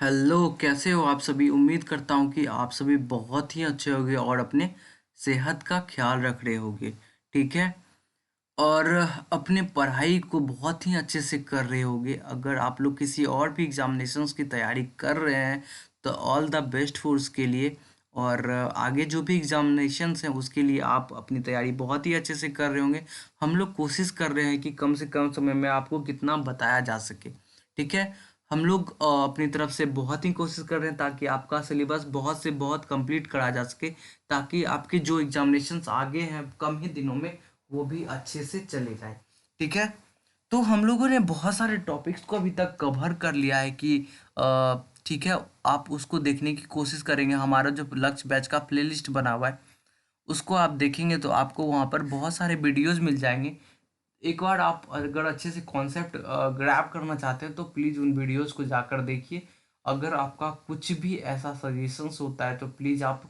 Hello, कैसे हो आप सभी। उम्मीद करता हूँ कि आप सभी बहुत ही अच्छे होंगे और अपने सेहत का ख्याल रख रहे होंगे। ठीक है। और अपने पढ़ाई को बहुत ही अच्छे से कर रहे होंगे। अगर आप लोग किसी और भी एग्जामिनेशंस की तैयारी कर रहे हैं तो ऑल द बेस्ट फॉर उसके लिए। और आगे जो भी एग्जामिनेशंस हैं उसके लिए आप अपनी तैयारी बहुत ही अच्छे से कर रहे होंगे। हम लोग कोशिश कर रहे हैं कि कम से कम समय में आपको कितना बताया जा सके। ठीक है। हम लोग अपनी तरफ से बहुत ही कोशिश कर रहे हैं ताकि आपका सिलेबस बहुत से बहुत कंप्लीट करा जा सके, ताकि आपके जो एग्जामिनेशंस आगे हैं कम ही दिनों में वो भी अच्छे से चले जाए। ठीक है। तो हम लोगों ने बहुत सारे टॉपिक्स को अभी तक कवर कर लिया है कि ठीक है, आप उसको देखने की कोशिश करेंगे। हमारा जो लक्ष्य बैच का प्लेलिस्ट बना हुआ है उसको आप देखेंगे तो आपको वहाँ पर बहुत सारे वीडियोस मिल जाएंगे। एक बार आप अगर अच्छे से कॉन्सेप्ट ग्रैब करना चाहते हैं तो प्लीज़ उन वीडियोस को जाकर देखिए। अगर आपका कुछ भी ऐसा सजेशंस होता है तो प्लीज़ आप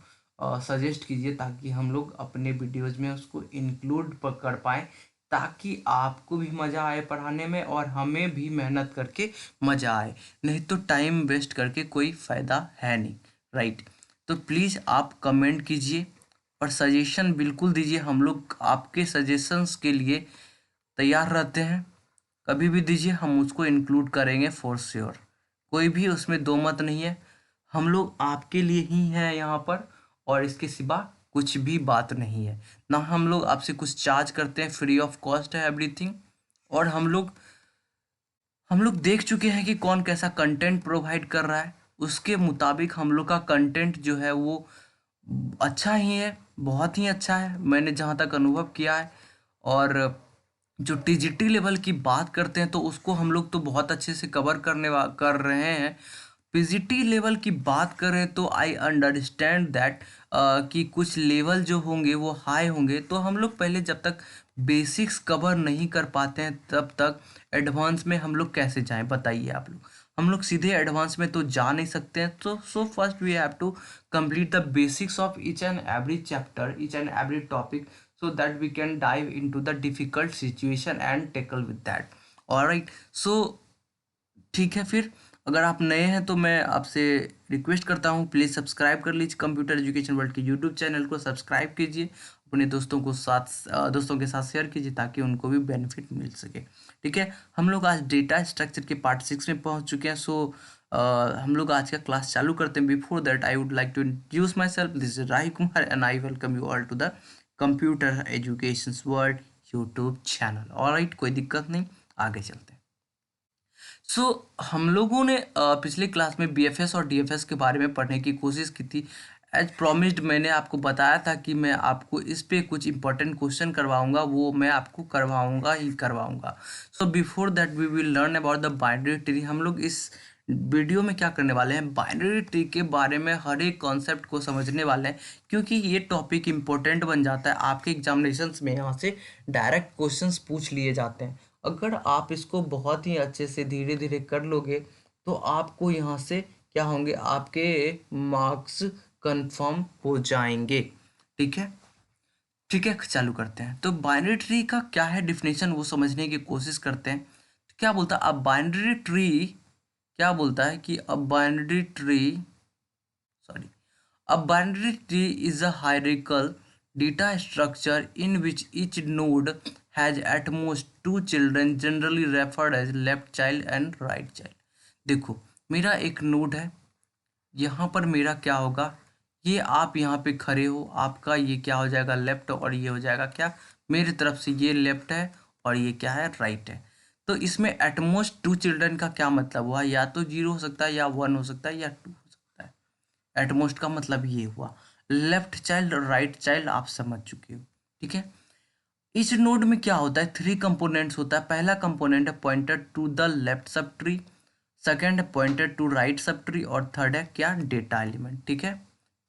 सजेस्ट कीजिए ताकि हम लोग अपने वीडियोस में उसको इंक्लूड कर पाएँ, ताकि आपको भी मज़ा आए पढ़ाने में और हमें भी मेहनत करके मज़ा आए। नहीं तो टाइम वेस्ट करके कोई फ़ायदा है नहीं। राइट। तो प्लीज़ आप कमेंट कीजिए और सजेशन बिल्कुल दीजिए। हम लोग आपके सजेशंस के लिए तैयार रहते हैं। कभी भी दीजिए, हम उसको इंक्लूड करेंगे फॉर श्योर। कोई भी उसमें दो मत नहीं है। हम लोग आपके लिए ही हैं यहाँ पर, और इसके सिवा कुछ भी बात नहीं है। ना हम लोग आपसे कुछ चार्ज करते हैं, फ्री ऑफ कॉस्ट है एवरीथिंग। और हम लोग देख चुके हैं कि कौन कैसा कंटेंट प्रोवाइड कर रहा है। उसके मुताबिक हम लोग का कंटेंट जो है वो अच्छा ही है, बहुत ही अच्छा है, मैंने जहाँ तक अनुभव किया है। और जो टीजीटी लेवल की बात करते हैं तो उसको हम लोग तो बहुत अच्छे से कवर कर रहे हैं। पीजीटी लेवल की बात करें तो आई अंडरस्टैंड दैट कि कुछ लेवल जो होंगे वो हाई होंगे, तो हम लोग पहले जब तक बेसिक्स कवर नहीं कर पाते हैं तब तक एडवांस में हम लोग कैसे जाएं, बताइए आप लोग। हम लोग सीधे एडवांस में तो जा नहीं सकते हैं। तो so first we have to complete the basics of each and every chapter, each and every topic, so that we can dive into the difficult situation and tackle with that. Alright, so ठीक है फिर। अगर आप नए हैं तो मैं आपसे रिक्वेस्ट करता हूँ, प्लीज़ सब्सक्राइब कर लीजिए कंप्यूटर एजुकेशन वर्ल्ड के यूट्यूब चैनल को। सब्सक्राइब कीजिए, अपने दोस्तों के साथ शेयर कीजिए ताकि उनको भी बेनिफिट मिल सके। ठीक है। हम लोग आज डेटा स्ट्रक्चर के पार्ट 6 में पहुंच चुके हैं। सो हम लोग आज का क्लास चालू करते हैं। Before that I would like to introduce myself. This is Rahi Kumar and I welcome you all to the computer education world YouTube channel. Alright, कोई दिक्कत नहीं, आगे चलते हैं। सो हम लोगों ने पिछले क्लास में बीएफएस और डीएफएस के बारे में पढ़ने की कोशिश की थी। एज प्रॉमिस्ड मैंने आपको बताया था कि मैं आपको इस पे कुछ इंपॉर्टेंट क्वेश्चन करवाऊंगा, वो मैं आपको करवाऊंगा ही करवाऊंगा। So before that we will learn about the binary tree. हम लोग इस वीडियो में क्या करने वाले हैं, बाइनरी ट्री के बारे में हर एक कॉन्सेप्ट को समझने वाले हैं, क्योंकि ये टॉपिक इंपॉर्टेंट बन जाता है। आपके एग्जामिनेशंस में यहाँ से डायरेक्ट क्वेश्चंस पूछ लिए जाते हैं। अगर आप इसको बहुत ही अच्छे से धीरे धीरे कर लोगे तो आपको यहाँ से क्या होंगे, आपके मार्क्स कंफर्म हो जाएंगे। ठीक है। ठीक है, चालू करते हैं। तो बाइनरी ट्री का क्या है डिफिनेशन वो समझने की कोशिश करते हैं। तो क्या बोलता है अब बाइनरी ट्री, क्या बोलता है कि अब binary tree, sorry, a binary tree is a hierarchical data structure in which each node has at most two children, generally referred as left child and right child. देखो, मेरा एक नोड है, यहाँ पर मेरा क्या होगा, ये आप यहाँ पे खड़े हो, आपका ये क्या हो जाएगा लेफ्ट, और ये हो जाएगा क्या, मेरी तरफ से ये लेफ्ट है और ये क्या है राइट है। तो इसमें एटमोस्ट टू चिल्ड्रन का क्या मतलब हुआ, या तो जीरो हो सकता है या वन हो सकता है या टू हो सकता है। एटमोस्ट का मतलब ये हुआ। लेफ्ट चाइल्ड और राइट चाइल्ड आप समझ चुके हो। ठीक है। इस नोड में क्या होता है, थ्री कंपोनेंट्स होता है। पहला कंपोनेंट है pointer to the left subtree, second है pointer to right subtree, और थर्ड है क्या, डेटा एलिमेंट। ठीक है।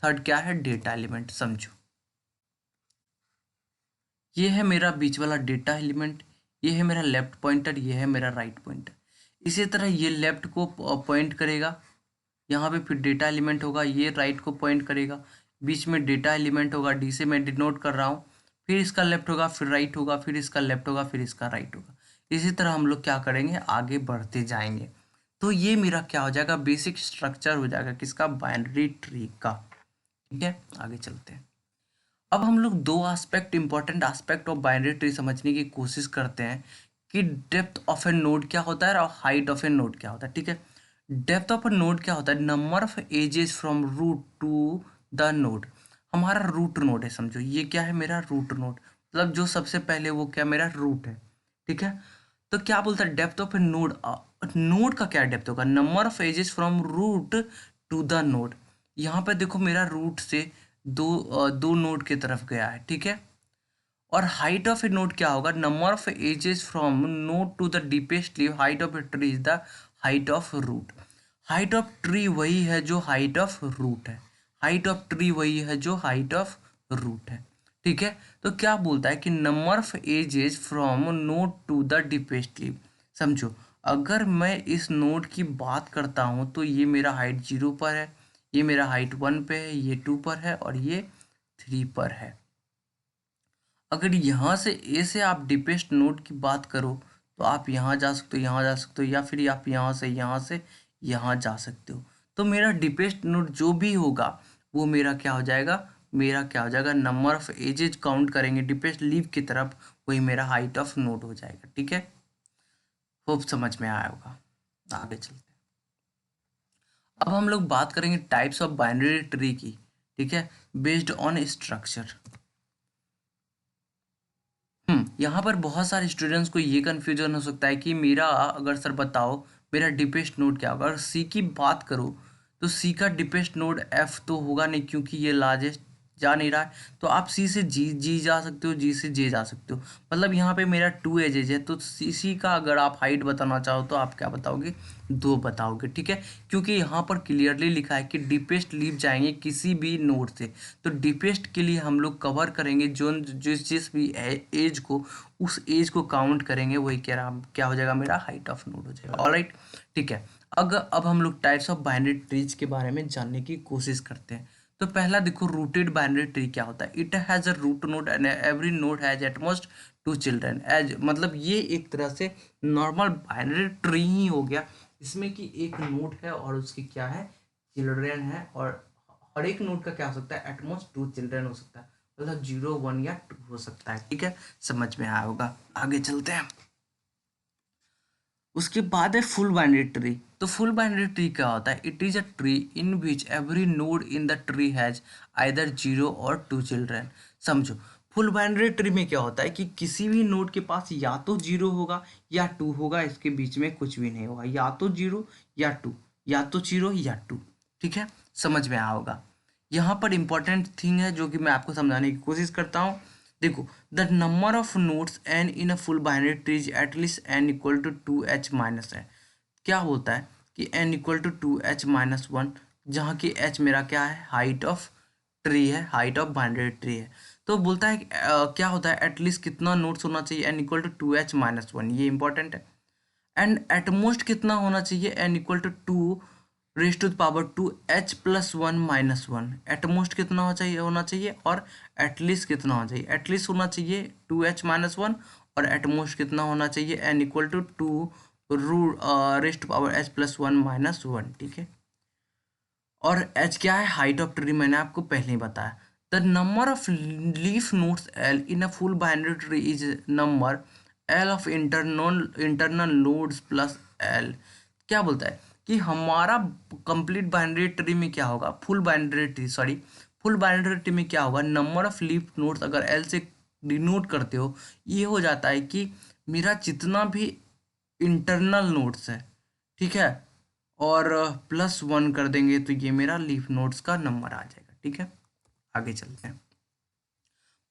थर्ड क्या है, डेटा एलिमेंट। समझो, ये है मेरा बीच वाला डेटा एलिमेंट, ये है मेरा लेफ्ट पॉइंटर, ये है मेरा राइट पॉइंटर। इसी तरह ये लेफ्ट को पॉइंट करेगा, यहाँ पे फिर डेटा एलिमेंट होगा, ये राइट को पॉइंट करेगा, बीच में डेटा एलिमेंट होगा, डी से मैं डिनोट कर रहा हूँ। फिर इसका लेफ्ट होगा, फिर राइट होगा, फिर इसका लेफ्ट होगा, फिर इसका राइट होगा। इसी तरह हम लोग क्या करेंगे, आगे बढ़ते जाएंगे। तो ये मेरा क्या हो जाएगा, बेसिक स्ट्रक्चर हो जाएगा किसका, बाइनरी ट्री का। ठीक है, आगे चलते हैं। अब हम लोग दो aspect, important aspect of binary tree समझने की कोशिश करते हैं कि डेप्थ ऑफ ए नोड क्या होता है और हाइट ऑफ ए नोड क्या होता है। ठीक है, डेप्थ ऑफ ए नोड क्या होता है, number of edges from root to the node. हमारा रूट नोड है, समझो ये क्या है, मेरा रूट नोड, मतलब जो सबसे पहले वो क्या, मेरा रूट है। ठीक है, तो क्या बोलता है, depth of a node, node का क्या डेप्थ होगा, number of edges from root to the node. यहाँ पे देखो मेरा रूट से दो नोड की तरफ गया है। ठीक है, और हाइट ऑफ ए नोड क्या होगा, number of edges from node to the deepest leaf, height of a tree is the height of root. Height of tree वही है जो हाइट ऑफ रूट है, हाइट ऑफ ट्री वही है जो height of root है। ठीक है, तो क्या बोलता है कि number of edges from node to the deepest leaf. समझो, अगर मैं इस नोड की बात करता हूँ तो ये मेरा हाइट 0 पर है, ये मेरा हाइट 1 पे है, ये 2 पर है और ये 3 पर है। अगर यहाँ से ए से आप डीपेस्ट नोड की बात करो तो आप यहाँ जा सकते हो, यहाँ जा सकते हो, या फिर आप यहाँ से यहाँ जा सकते हो। तो मेरा डीपेस्ट नोड जो भी होगा वो मेरा क्या हो जाएगा, मेरा क्या हो जाएगा, नंबर ऑफ एजेज काउंट करेंगे डीपेस्ट लीव की तरफ, वही मेरा हाइट ऑफ नोड हो जाएगा। ठीक है, होप समझ में आया होगा। आगे चलते हैं। अब हम लोग बात करेंगे टाइप्स ऑफ बाइनरी ट्री की। ठीक है, बेस्ड ऑन स्ट्रक्चर। यहाँ पर बहुत सारे स्टूडेंट्स को ये कन्फ्यूजन हो सकता है कि मेरा, अगर सर बताओ मेरा डीपेस्ट नोड क्या होगा। अगर सी की बात करो तो सी का डीपेस्ट नोड एफ तो होगा नहीं, क्योंकि ये लार्जेस्ट जा नहीं रहा है। तो आप सी से जी जा सकते हो, जी से जे जा सकते हो। मतलब यहाँ पे मेरा 2 एजेज है, तो सी का अगर आप हाइट बताना चाहो तो आप क्या बताओगे, 2 बताओगे। ठीक है, क्योंकि यहाँ पर क्लियरली लिखा है कि डीपेस्ट लीव जाएंगे किसी भी नोड से। तो डीपेस्ट के लिए हम लोग कवर करेंगे जो जिस भी एज को, उस एज को काउंट करेंगे, वही क्या हो जाएगा, मेरा हाइट ऑफ नोड हो जाएगा। ऑलराइट, ठीक है। अब हम लोग टाइप्स ऑफ बाइनरी ट्रीज के बारे में जानने की कोशिश करते हैं। तो पहला देखो, रूटेड बाइनरी ट्री क्या होता है। It has a root node and every node has at most 2 children. Edge मतलब ये एक तरह से नॉर्मल बाइनरी ट्री ही हो गया, इसमें कि एक नोड है और उसके क्या है, चिल्ड्रन है। और हर एक नोड का क्या हो सकता है, एटमोस्ट 2 चिल्ड्रन हो सकता है, मतलब 0, 1 या 2 हो सकता है। ठीक है, समझ में आया होगा। आगे चलते हैं। उसके बाद है फुल बाइनरी ट्री। तो फुल बाइनरी ट्री क्या होता है, it is a tree in which every node in the tree has either 0 और 2 चिल्ड्रन। समझो, फुल बाइनरी ट्री में क्या होता है कि किसी भी नोड के पास या तो 0 होगा या 2 होगा, इसके बीच में कुछ भी नहीं होगा, या तो 0 या 2, या तो 0 या 2। ठीक है, समझ में आया होगा। यहाँ पर इंपॉर्टेंट थिंग है जो कि मैं आपको समझाने की कोशिश करता हूँ। देखो, the number of nodes n in a full binary tree is at least n equal to 2h minus है। क्या बोलता है कि n इक्वल टू 2h-1, जहाँ की h मेरा क्या है, हाइट ऑफ ट्री है, हाइट ऑफ बाइनरी ट्री है। तो बोलता है क्या होता है, एटलीस्ट कितना नोड्स होना चाहिए, n इक्वल टू 2h-1, ये इंपॉर्टेंट है। एंड एटमोस्ट कितना होना चाहिए, n equal to 2 raise to the power 2h+1-1। At most कितना होना चाहिए और एटलीस्ट कितना होना चाहिए, एटलीस्ट होना चाहिए 2h-1 और एटमोस्ट कितना होना चाहिए, n equal to 2 raise to power h+1-1। ठीक है, और h क्या है, हाइट ऑफ ट्री, मैंने आपको पहले ही बताया। The number of leaf nodes l in a full binary tree is number l of internal nodes plus l। क्या बोलता है कि हमारा कंप्लीट बाइनरी ट्री में क्या होगा, फुल बाइनरी ट्री में क्या होगा, नंबर ऑफ लीफ नोड्स अगर l से डिनोट करते हो, ये हो जाता है कि मेरा जितना भी इंटरनल नोड्स है, ठीक है, और +1 कर देंगे तो ये मेरा लीफ नोड्स का नंबर आ जाएगा। ठीक है, आगे चलते हैं।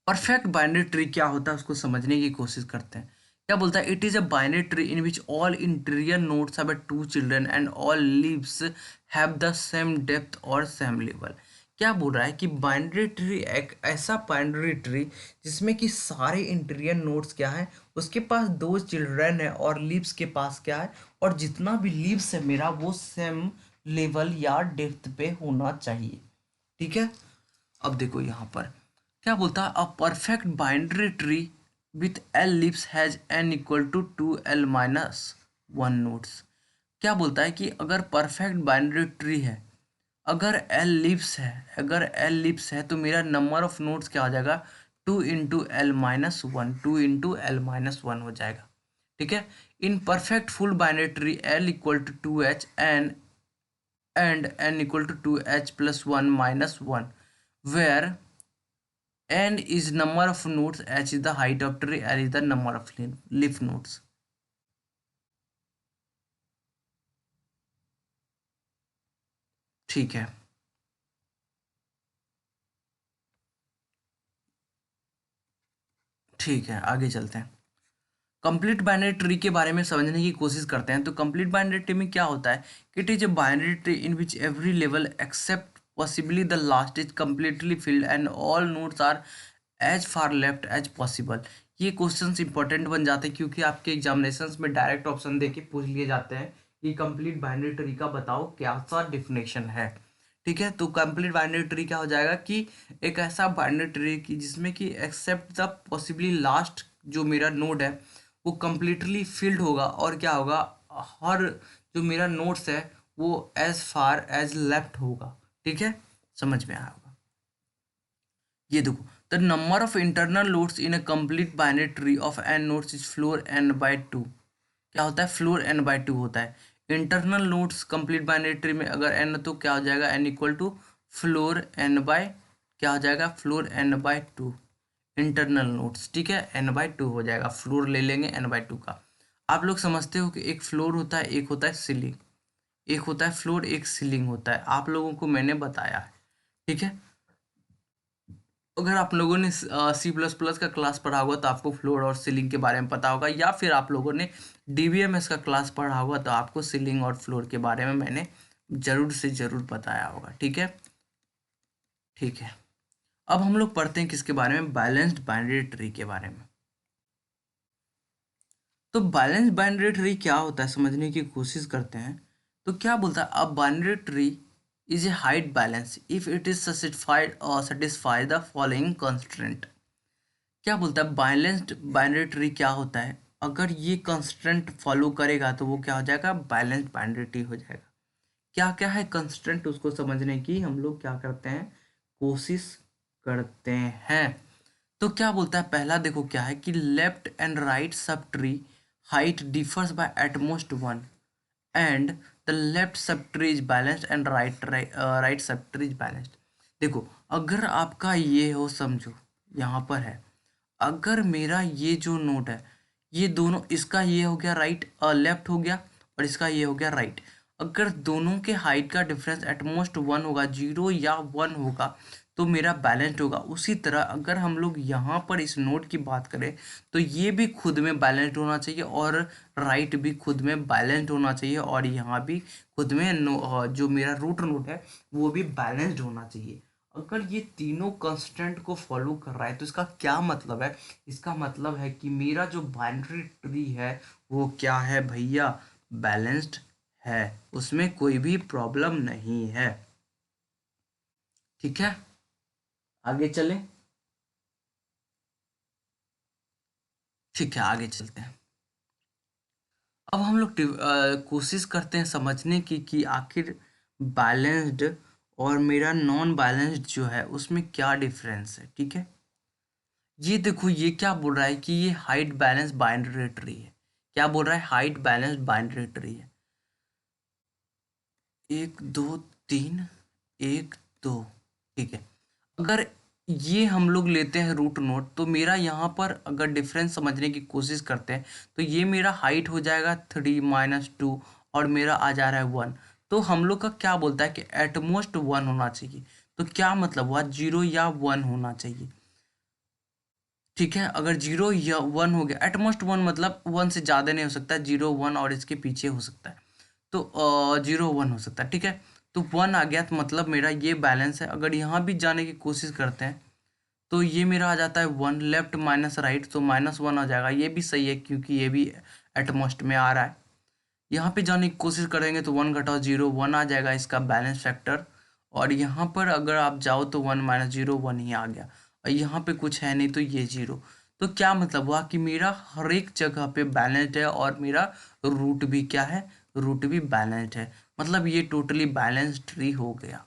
परफेक्ट बाइनरी ट्री क्या होता है उसको समझने की कोशिश करते हैं। क्या बोलता है, it is a binary tree in which all interior nodes have 2 children and all leaves have the same depth और सेम लेवल। क्या बोल रहा है कि बाइनरी ट्री एक ऐसा बाइनरी ट्री जिसमें कि सारे इंटीरियर नोड्स क्या है, उसके पास 2 चिल्ड्रन है और लीव्स के पास क्या है, और जितना भी लीव्स है मेरा वो सेम लेवल या डेप्थ पे होना चाहिए। ठीक है, अब देखो यहाँ पर क्या बोलता है, a perfect binary tree with l leaves has n equal to 2l-1 nodes. क्या बोलता है कि अगर परफेक्ट बाइनरी ट्री है, अगर एल लिप्स है तो मेरा नंबर ऑफ नोड्स क्या हो जाएगा, 2 × L-1, 2 × L-1 हो जाएगा। ठीक है, in perfect full binary tree L = 2H and N = 2H + 1 - 1, where N is number of nodes, H is the height of tree, L is the number of leaf nodes. ठीक है, ठीक है, आगे चलते हैं। कंप्लीट बाइनरी ट्री के बारे में समझने की कोशिश करते हैं। तो कंप्लीट बाइनरी ट्री में क्या होता है कि it is a binary tree in which every level except possibly the last is completely filled and all nodes are as far left as possible. ये क्वेश्चंस इंपॉर्टेंट बन जाते हैं क्योंकि आपके एग्जामिनेशंस में डायरेक्ट ऑप्शन दे के पूछ लिए जाते हैं कि कंप्लीट बाइनरी ट्री का बताओ क्या सा डिफिनेशन है। ठीक है, तो कंप्लीट बाइनरी ट्री क्या हो जाएगा कि एक ऐसा बाइनरी ट्री की जिसमें कि एक्सेप्ट द पॉसिबली लास्ट जो मेरा नोड है वो कम्प्लीटली फिल्ड होगा, और क्या होगा, हर जो मेरा नोड्स है वो एज फार एज लेफ्ट होगा। ठीक है, समझ में आया होगा। ये देखो, the number of internal nodes in a complete binary tree of n nodes is floor n/2। क्या होता है, फ्लोर n/2 होता है। Internal nodes complete binary tree में अगर n तो क्या हो जाएगा, n = फ्लोर क्या हो जाएगा, फ्लोर n/2 इंटरनल नोड्स। ठीक है, n/2 हो जाएगा, फ्लोर ले लेंगे n/2 का। आप लोग समझते हो कि एक फ्लोर होता है, एक होता है सीलिंग, एक होता है फ्लोर, एक सीलिंग होता है, आप लोगों को मैंने बताया है। ठीक है, अगर आप लोगों ने C++ का क्लास पढ़ा होगा तो आपको फ्लोर और सीलिंग के बारे में पता होगा, या फिर आप लोगों ने DBMS का क्लास पढ़ा होगा तो आपको सीलिंग और फ्लोर के बारे में मैंने ज़रूर से ज़रूर बताया होगा। ठीक है, ठीक है, अब हम लोग पढ़ते हैं किसके बारे में, बैलेंस्ड बाइनरी ट्री के बारे में। तो बैलेंस्ड बाइनरी ट्री क्या होता है समझने की कोशिश करते हैं। तो क्या बोलता है, a binary tree is a height balance if it is satisfy the following constraint. क्या बोलता है, बैलेंस्ड बाइनरी ट्री क्या होता है, अगर ये कंस्ट्रेंट फॉलो करेगा तो वो क्या हो जाएगा, बैलेंस्ड बाइनरी ट्री हो जाएगा। क्या क्या है कंस्ट्रेंट, उसको समझने की हम लोग क्या करते हैं, कोशिश करते हैं। तो क्या बोलता है, पहला देखो क्या है कि left and right subtree height differs by at most 1 and the left subtree is balanced and right subtree is balanced. देखो, अगर आपका ये हो, समझो यहाँ पर है, अगर मेरा ये जो नोट है, ये दोनों, इसका ये हो गया राइट, लेफ्ट हो गया, और इसका ये हो गया राइट। अगर दोनों के हाइट का डिफरेंस एटमोस्ट 1 होगा, 0 या 1 होगा, तो मेरा बैलेंस्ड होगा। उसी तरह अगर हम लोग यहाँ पर इस नोट की बात करें तो ये भी खुद में बैलेंस्ड होना चाहिए, और राइट भी खुद में बैलेंस्ड होना चाहिए, और यहाँ भी खुद में जो मेरा रूट नोट है वो भी बैलेंस्ड होना चाहिए। अगर ये तीनों कंस्टेंट को फॉलो कर रहा है तो इसका क्या मतलब है, इसका मतलब है कि मेरा जो बाइनरी ट्री है वो क्या है भैया, बैलेंस्ड है, उसमें कोई भी प्रॉब्लम नहीं है। ठीक है, आगे चलें। ठीक है, आगे चलते हैं। अब हम लोग कोशिश करते हैं समझने की कि आखिर बैलेंस्ड और मेरा नॉन बैलेंस्ड जो है उसमें क्या डिफरेंस है। ठीक है, ये देखो, ये क्या बोल रहा है कि ये हाइट बैलेंस बाइनरी ट्री है। क्या बोल रहा है, हाइट बैलेंस बाइनरी ट्री है। 1 2 3 1 2। ठीक है, अगर ये हम लोग लेते हैं रूट नोट तो मेरा यहाँ पर अगर डिफरेंस समझने की कोशिश करते हैं तो ये मेरा हाइट हो जाएगा 3 - 2 और मेरा आ जा रहा है 1। तो हम लोग का क्या बोलता है कि एटमोस्ट 1 होना चाहिए। तो क्या मतलब हुआ, 0 या 1 होना चाहिए। ठीक है, अगर 0 या 1 हो गया, एटमोस्ट 1 मतलब 1 से ज़्यादा नहीं हो सकता, 0 1 और इसके पीछे हो सकता है। तो 0 1 हो सकता है। ठीक है, तो 1 आ गया तो मतलब मेरा ये बैलेंस है। अगर यहाँ भी जाने की कोशिश करते हैं तो ये मेरा आ जाता है 1, लेफ्ट माइनस राइट, तो -1 आ जाएगा। ये भी सही है क्योंकि ये भी एटमोस्ट में आ रहा है। यहाँ पे जाने की कोशिश करेंगे तो 1 घटाओ 0 1 आ जाएगा इसका बैलेंस फैक्टर। और यहाँ पर अगर आप जाओ तो 1 - 0 1 ही आ गया, और यहाँ पे कुछ है नहीं तो ये 0। तो क्या मतलब हुआ कि मेरा हर एक जगह पे बैलेंस्ड है और मेरा रूट भी क्या है, रूट भी बैलेंस्ड है, मतलब ये टोटली बैलेंस्ड ट्री हो गया।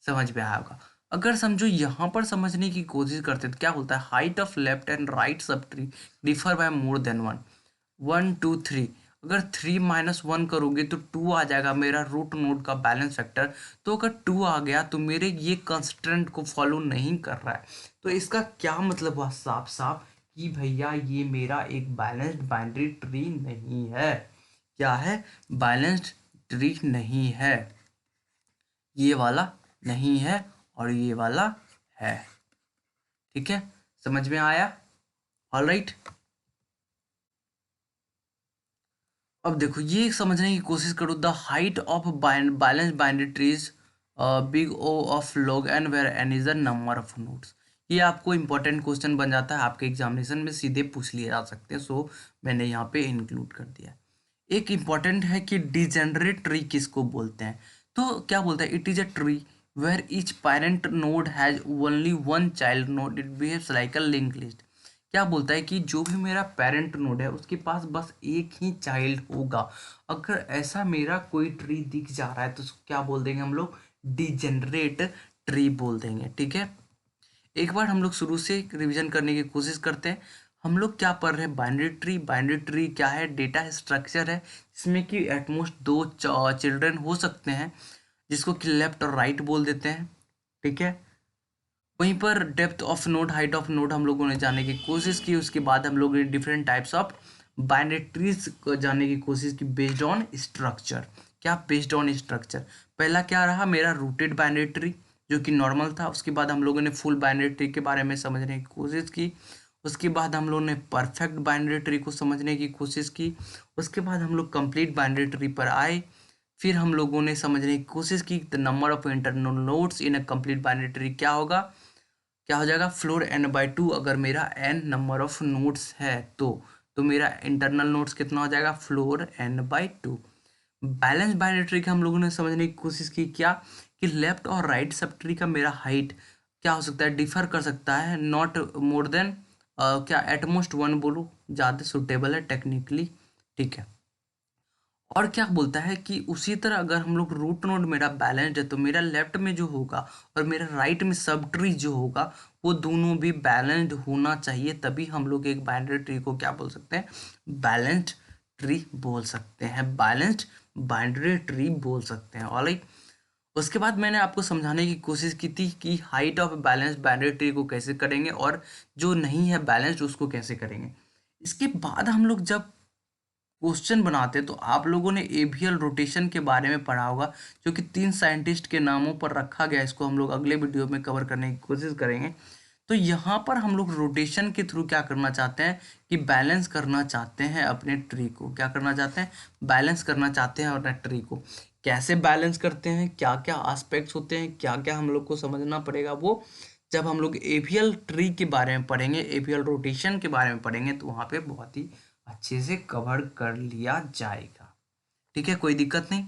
समझ में आया होगा। अगर समझो यहाँ पर समझने की कोशिश करते तो क्या बोलता है, height of left and right sub tree differ by more than 1 1 2 3। अगर 3 - 1 करोगे तो 2 आ जाएगा मेरा रूट नोड का बैलेंस फैक्टर। तो अगर 2 आ गया तो मेरे ये कंस्ट्रेंट को फॉलो नहीं कर रहा है। तो इसका क्या मतलब हुआ, साफ साफ कि भैया ये मेरा एक बैलेंस्ड बाइनरी ट्री नहीं है। क्या है, बैलेंस्ड ट्री नहीं है। ये वाला नहीं है और ये वाला है। ठीक है, समझ में आया? ऑलराइट। अब देखो ये समझने की कोशिश करो, the height of balance binary trees big O of log n where n is the number of nodes. ये आपको इंपॉर्टेंट क्वेश्चन बन जाता है, आपके एग्जामिनेशन में सीधे पूछ लिए जा सकते हैं, सो मैंने यहाँ पे इंक्लूड कर दिया। एक इम्पॉर्टेंट है कि डिजेनरेट ट्री किसको बोलते हैं। तो क्या बोलता है, it is a tree where each parent node has only one child node, it behaves like a link list. क्या बोलता है कि जो भी मेरा पेरेंट नोड है उसके पास बस एक ही चाइल्ड होगा। अगर ऐसा मेरा कोई ट्री दिख जा रहा है तो उसको क्या बोल देंगे हम लोग, डिजेनरेट ट्री बोल देंगे। ठीक है, एक बार हम लोग शुरू से रिवीजन करने की कोशिश करते हैं। हम लोग क्या पढ़ रहे हैं, बाइनरी ट्री। बाइनरी ट्री क्या है, डेटा स्ट्रक्चर है जिसमें कि एटमोस्ट दो चिल्ड्रन हो सकते हैं, जिसको कि लेफ्ट और राइट बोल देते हैं। ठीक है, वहीं पर depth of node, height of node हम लोगों ने जानने की कोशिश की। उसके बाद हम लोगों ने different types of binary trees को जानने की कोशिश की बेस्ड ऑन स्ट्रक्चर। क्या, बेस्ड ऑन स्ट्रक्चर। पहला क्या रहा मेरा, रूटेड बाइनरी ट्री, जो कि नॉर्मल था। उसके बाद हम लोगों ने फुल बाइनरी ट्री के बारे में समझने की कोशिश की। उसके बाद हम लोगों ने परफेक्ट बाइनरी ट्री को समझने की कोशिश की। उसके बाद हम लोग कंप्लीट बाइनरी ट्री पर आए। फिर हम लोगों ने समझने की कोशिश की the number of internal nodes in a complete binary tree क्या होगा, क्या हो जाएगा, फ्लोर n/2। अगर मेरा n नंबर ऑफ नोड्स है तो मेरा इंटरनल नोड्स कितना हो जाएगा, floor n/2। Balance binary tree का हम लोगों ने समझने की कोशिश की क्या, कि लेफ्ट और राइट सब ट्री का मेरा हाइट क्या हो सकता है, डिफर कर सकता है, नॉट मोर देन क्या एटमोस्ट 1 बोलो, ज़्यादा सुटेबल है टेक्निकली। ठीक है, और क्या बोलता है कि उसी तरह अगर हम लोग रूट नोड मेरा बैलेंस्ड है तो मेरा लेफ्ट में जो होगा और मेरा राइट में सब ट्री जो होगा वो दोनों भी बैलेंस्ड होना चाहिए, तभी हम लोग एक बाइनरी ट्री को क्या बोल सकते हैं, बैलेंस्ड ट्री बोल सकते हैं, बैलेंस्ड बाइनरी ट्री बोल सकते हैं। ऑलराइट, उसके बाद मैंने आपको समझाने की कोशिश की थी कि height of balanced binary tree को कैसे करेंगे और जो नहीं है बैलेंस्ड उसको कैसे करेंगे। इसके बाद हम लोग जब क्वेश्चन बनाते तो आप लोगों ने एवियल रोटेशन के बारे में पढ़ा होगा, जो कि 3 साइंटिस्ट के नामों पर रखा गया। इसको हम लोग अगले वीडियो में कवर करने की कोशिश करेंगे। तो यहाँ पर हम लोग रोटेशन के थ्रू क्या करना चाहते हैं, कि बैलेंस करना चाहते हैं अपने ट्री को। क्या करना चाहते हैं, बैलेंस करना चाहते हैं अपने ट्री को। कैसे बैलेंस करते हैं, क्या क्या एस्पेक्ट्स होते हैं, क्या क्या हम लोग को समझना पड़ेगा, वो जब हम लोग एवियल ट्री के बारे में पढ़ेंगे, एवियल रोटेशन के बारे में पढ़ेंगे, तो वहाँ पे बहुत ही अच्छे से कवर कर लिया जाएगा। ठीक है, कोई दिक्कत नहीं।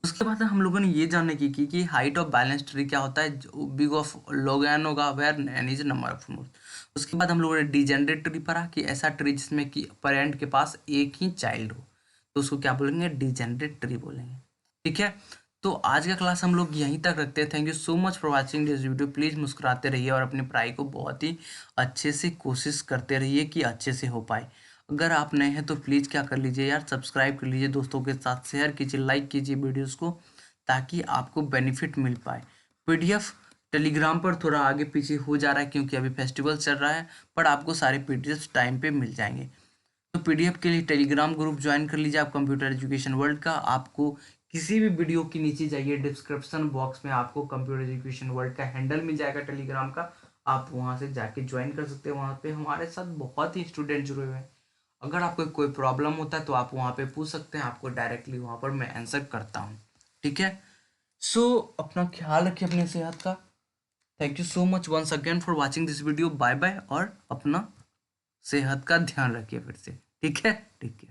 उसके बाद हम लोगों ने ये जानने की कि हाइट ऑफ बैलेंस ट्री क्या होता है, बिग ऑफ लॉग एन होगा where n is number of nodes. उसके बाद हम लोगों ने डिजेनरेट ट्री पढ़ा कि ऐसा ट्री जिसमें कि पेरेंट के पास एक ही चाइल्ड हो, तो उसको क्या बोलेंगे, डिजेनरेट ट्री बोलेंगे। ठीक है, तो आज का क्लास हम लोग यहीं तक रखते हैं। Thank you so much for watching this video. Please मुस्कुराते रहिए और अपनी पढ़ाई को बहुत ही अच्छे से कोशिश करते रहिए कि अच्छे से हो पाए। अगर आप नए हैं तो प्लीज़ क्या कर लीजिए यार, सब्सक्राइब कर लीजिए, दोस्तों के साथ शेयर कीजिए, लाइक कीजिए वीडियोस को, ताकि आपको बेनिफिट मिल पाए। पीडीएफ टेलीग्राम पर थोड़ा आगे पीछे हो जा रहा है क्योंकि अभी फेस्टिवल चल रहा है, पर आपको सारे पीडीएफ टाइम पे मिल जाएंगे। तो पीडीएफ के लिए टेलीग्राम ग्रुप ज्वाइन कर लीजिए आप, कंप्यूटर एजुकेशन वर्ल्ड का। आपको किसी भी वीडियो के नीचे जाइए, डिस्क्रिप्शन बॉक्स में आपको कंप्यूटर एजुकेशन वर्ल्ड का हैंडल मिल जाएगा टेलीग्राम का, आप वहाँ से जाके ज्वाइन कर सकते हैं। वहाँ पे हमारे साथ बहुत ही स्टूडेंट जुड़े हुए हैं। अगर आपको कोई प्रॉब्लम होता है तो आप वहाँ पे पूछ सकते हैं, आपको डायरेक्टली वहाँ पर मैं आंसर करता हूँ। ठीक है, सो अपना ख्याल रखिए अपनी सेहत का। Thank you so much once again for watching this video. Bye bye, और अपना सेहत का ध्यान रखिए फिर से। ठीक है, ठीक है।